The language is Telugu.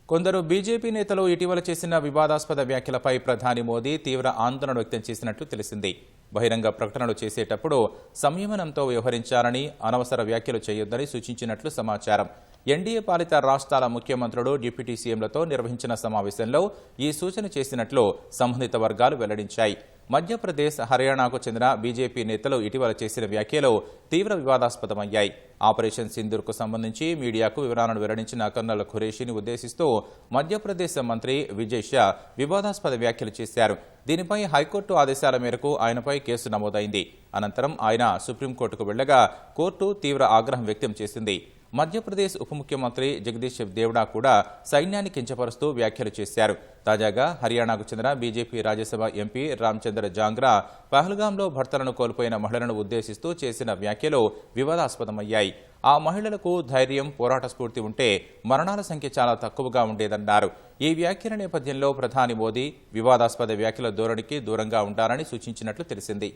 కొందరు బీజేపీ నేతలు ఇటీవల చేసిన వివాదాస్పద వ్యాఖ్యలపై ప్రధాని మోదీ తీవ్ర ఆందోళన వ్యక్తం చేసినట్లు తెలిసింది. బహిరంగ ప్రకటనలు చేసేటప్పుడు సంయమనంతో వ్యవహరించాలని, అనవసర వ్యాఖ్యలు చేయొద్దని సూచించినట్లు సమాచారం. ఎన్డీఏ పాలిత రాష్ట్రాల ముఖ్యమంత్రులు, డిప్యూటీ సీఎంలతో నిర్వహించిన సమావేశంలో ఈ సూచన చేసినట్లు సంబంధిత వర్గాలు వెల్లడించాయి. మధ్యప్రదేశ్, హర్యానాకు చెందిన బీజేపీ నేతలు ఇటీవల చేసిన వ్యాఖ్యలు తీవ్ర వివాదాస్పదమయ్యాయి. ఆపరేషన్ సింధూర్కు సంబంధించి మీడియాకు వివరాలను వెల్లడించిన కర్నల్ ఖురేషీని ఉద్దేశిస్తూ మధ్యప్రదేశ్ మంత్రి విజయ్ షా వివాదాస్పద వ్యాఖ్యలు చేశారు. దీనిపై హైకోర్టు ఆదేశాల మేరకు ఆయనపై కేసు నమోదైంది. అనంతరం ఆయన సుప్రీంకోర్టుకు వెళ్లగా కోర్టు తీవ్ర ఆగ్రహం వ్యక్తం చేసింది. మధ్యప్రదేశ్ ఉప ముఖ్యమంత్రి జగదీష్ దేవ్డా కూడా సైన్యాన్ని కించపరుస్తూ వ్యాఖ్యలు చేశారు. తాజాగా హర్యానాకు చెందిన బీజేపీ రాజ్యసభ ఎంపీ రామచంద్ర జాంగ్రా పహల్గాంలో భర్తలను కోల్పోయిన మహిళలను ఉద్దేశిస్తూ చేసిన వ్యాఖ్యలు వివాదాస్పదమయ్యాయి. ఆ మహిళలకు ధైర్యం, పోరాట స్ఫూర్తి ఉంటే మరణాల సంఖ్య చాలా తక్కువగా ఉండేదన్నారు. ఈ వ్యాఖ్యల నేపథ్యంలో ప్రధాని మోదీ వివాదాస్పద వ్యాఖ్యల ధోరణికి దూరంగా ఉండాలని సూచించినట్లు తెలిసింది.